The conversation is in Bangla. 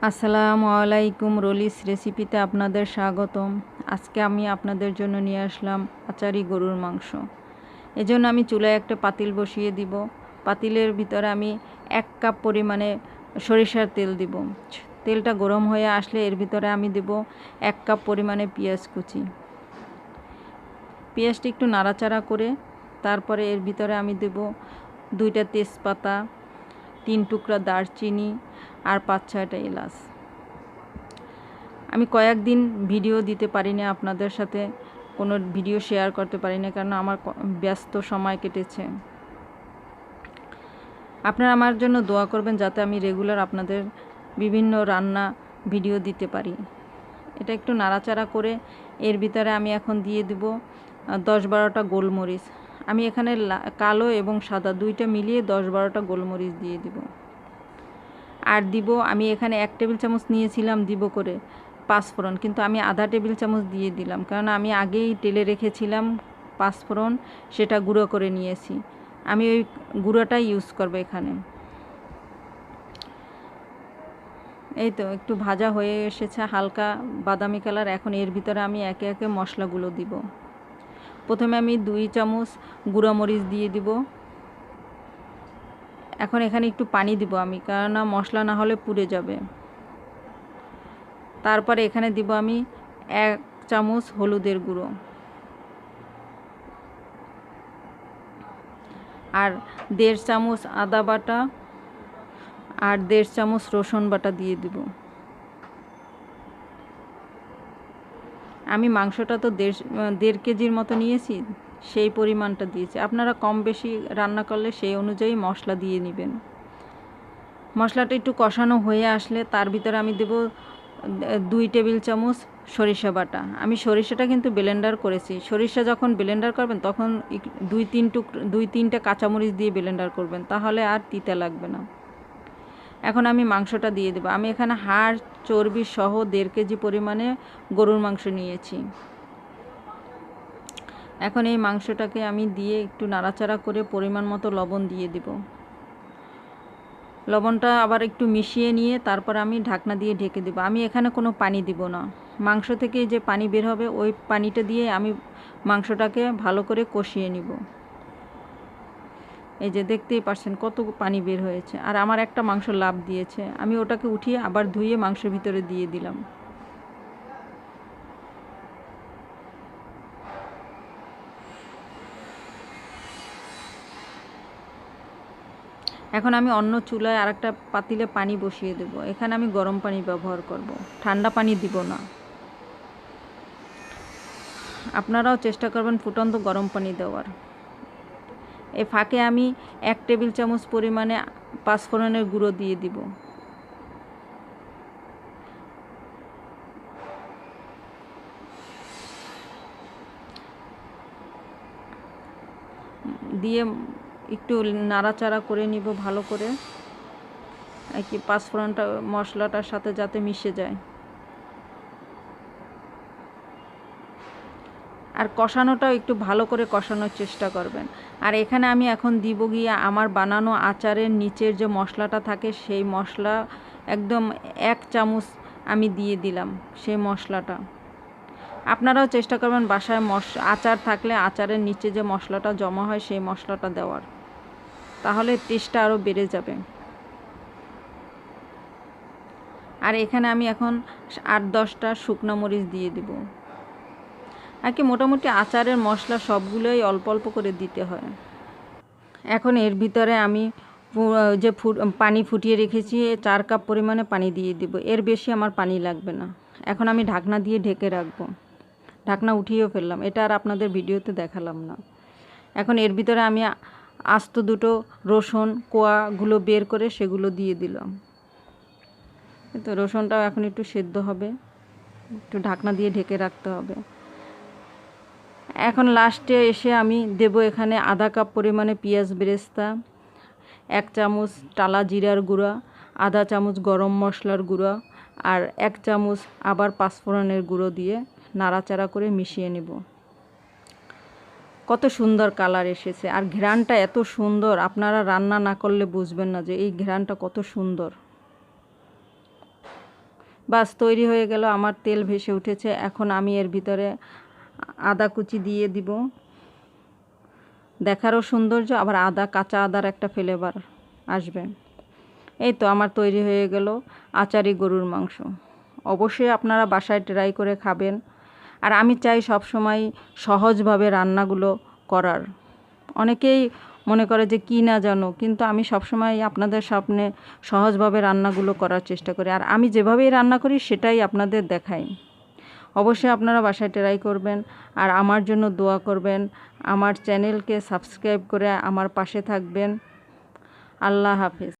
আসসালামু আলাইকুম। রলিস রেসিপিতে আপনাদের স্বাগতম। আজকে আমি আপনাদের জন্য নিয়ে আসলাম আচারি গরুর মাংস। এজন্য আমি চুলায় একটা পাতিল বসিয়ে দিব। পাতিলের ভিতরে আমি 1 কাপ পরিমাণে সরিষার তেল দিব। তেলটা গরম হয়ে আসলে এর ভিতরে আমি দেব 1 কাপ পরিমাণে পেঁয়াজ কুচি। পেঁয়াজটা একটু নাড়াচাড়া করে তারপরে এর ভিতরে আমি দেব 2টা তেজপাতা, 3 টুকরা দারচিনি আর 5-6টা এলাচ। আমি কয়েকদিন ভিডিও দিতে পারি না, আপনাদের সাথে কোনো ভিডিও শেয়ার করতে পারি না, কারণ আমার ব্যস্ত সময় কেটেছে। আপনারা আমার জন্য দোয়া করবেন যাতে আমি রেগুলার আপনাদের বিভিন্ন রান্না ভিডিও দিতে পারি। এটা একটু নাড়াচাড়া করে এর ভিতরে আমি এখন দিয়ে দেব 10-12টা গোলমরিচ। আমি এখানে কালো এবং সাদা দুইটা মিলিয়ে 10-12টা গোলমরিচ দিয়ে দিব। আর দিব আমি এখানে 1 টেবিল চামচ নিয়েছিলাম দিব করে পাঁচফোড়ন, কিন্তু আমি আধা টেবিল চামচ দিয়ে দিলাম, কারণ আমি আগেই তেলে রেখেছিলাম পাঁচফোড়ন, সেটা গুঁড়ো করে নিয়েছি। আমি ওই গুঁড়োটাই ইউজ করব এখানে। এই তো একটু ভাজা হয়ে এসেছে, হালকা বাদামি কালার। এখন এর ভিতরে আমি একে একে মশলাগুলো দিব। প্রথমে আমি 2 চামচ গুঁড়ো মরিচ দিয়ে দিব। এখন এখানে একটু পানি দিব আমি, কারণ মশলা না হলে পুড়ে যাবে। তারপরে এখানে দিব আমি 1 চামচ হলুদের গুঁড়ো আর 1.5 চামচ আদা বাটা আর 1.5 চামচ রসুন বাটা দিয়ে দিব। আমি মাংসটা তো 1.5 কেজির মতো নিয়েছি, সেই পরিমাণটা দিয়েছি। আপনারা কম বেশি রান্না করলে সেই অনুযায়ী মশলা দিয়ে নেবেন। মশলাটা একটু কষানো হয়ে আসলে তার ভিতরে আমি দেব 2 টেবিল চামচ সরিষা বাটা। আমি সরিষাটা কিন্তু ব্লেন্ডার করেছি। সরিষা যখন ব্লেন্ডার করবেন তখন 2-3টা কাঁচামরিচ দিয়ে ব্লেন্ডার করবেন, তাহলে আর তিতা লাগবে না। এখন আমি মাংসটা দিয়ে দেব। আমি এখানে হাড় চর্বি সহ 1.5 কেজি পরিমাণে গরুর মাংস নিয়েছি। এখন এই মাংসটাকে আমি দিয়ে একটু নাড়াচাড়া করে পরিমাণ মতো লবণ দিয়ে দেব। লবণটা আবার একটু মিশিয়ে নিয়ে তারপর আমি ঢাকনা দিয়ে ঢেকে দেব। আমি এখানে কোনো পানি দিব না। মাংস থেকে যে পানি বের হবে ওই পানিটা দিয়ে আমি মাংসটাকে ভালো করে কষিয়ে নিব। এই যে দেখতেই পাচ্ছেন কত পানি বের হয়েছে, আর আমার একটা মাংস লাভ দিয়েছে। আমি ওটাকে উঠিয়ে আবার ধুয়ে মাংসের ভিতরে দিয়ে দিলাম। এখন আমি অন্য চুলায় আরেকটা পাতিলে পানি বসিয়ে দেব। এখানে আমি গরম পানি ব্যবহার করব, ঠান্ডা পানি দিব না। আপনারাও চেষ্টা করবেন ফুটন্ত গরম পানি দেওয়ার। এই ফাঁকে আমি 1 টেবিল চামচ পরিমাণে পাঁচফোড়নের গুঁড়ো দিয়ে দিব। দিয়ে একটু নাড়াচাড়া করে নিব ভালো করে, কি পাঁচফোড়নটা মশলাটার সাথে যাতে মিশে যায়। আর কষানোটাও একটু ভালো করে কষানোর চেষ্টা করবেন। আর এখানে আমি এখন দিব গিয়ে আমার বানানো আচারের নিচের যে মশলাটা থাকে সেই মশলা একদম 1 চামচ আমি দিয়ে দিলাম সেই মশলাটা। আপনারাও চেষ্টা করবেন বাসায় আচার থাকলে আচারের নিচে যে মশলাটা জমা হয় সেই মশলাটা দেওয়ার, তাহলে টেস্টটা আরও বেড়ে যাবে। আর এখানে আমি এখন 8-10টা শুকনো মরিচ দিয়ে দিব। আর কি মোটামুটি আচারের মশলা সবগুলোই অল্প অল্প করে দিতে হয়। এখন এর ভিতরে আমি যে পানি ফুটিয়ে রেখেছি 4 কাপ পরিমাণে পানি দিয়ে দিব। এর বেশি আমার পানি লাগবে না। এখন আমি ঢাকনা দিয়ে ঢেকে রাখবো। ঢাকনা উঠিয়েও ফেললাম, এটা আর আপনাদের ভিডিওতে দেখালাম না। এখন এর ভিতরে আমি আস্ত 2টো রসুন কোয়াগুলো বের করে সেগুলো দিয়ে দিলাম। তো রসুনটাও এখন একটু সেদ্ধ হবে, একটু ঢাকনা দিয়ে ঢেকে রাখতে হবে। এখন লাস্টে এসে আমি দেব এখানে আধা কাপ পরিমাণে পেঁয়াজ বেরেস্তা, 1 চামচ টালা জিরার গুঁড়া, আধা চামচ গরম মশলার গুঁড়া আর 1 চামচ আবার পাঁচফোড়নের গুঁড়ো দিয়ে নাড়াচাড়া করে মিশিয়ে নেব। কত সুন্দর কালার এসেছে, আর ঘ্রাণটা এত সুন্দর, আপনারা রান্না না করলে বুঝবেন না যে এই ঘ্রাণটা কত সুন্দর। বাস তৈরি হয়ে গেল, আমার তেল ভেসে উঠেছে। এখন আমি এর ভিতরে আদা কুচি দিয়ে দিব। দেখারও সৌন্দর্য, আবার কাঁচা আদার একটা ফ্লেভার আসবে। এই তো আমার তৈরি হয়ে গেল আচারি গরুর মাংস। অবশ্যই আপনারা বাসায় ট্রাই করে খাবেন। আর আমি চাই সব সময় সহজভাবে রান্নাগুলো করার। অনেকেই মনে করে যে কি না জানো, কিন্তু আমি সবসময় আপনাদের সামনে সহজভাবে রান্নাগুলো করার চেষ্টা করি। আর আমি যেভাবেই রান্না করি সেটাই আপনাদের দেখাই। অবশ্যই আপনারা বাসায় ট্রাই করবেন আর আমার জন্য দোয়া করবেন। আমার চ্যানেলকে সাবস্ক্রাইব করে আমার পাশে থাকবেন। আল্লাহ হাফেজ।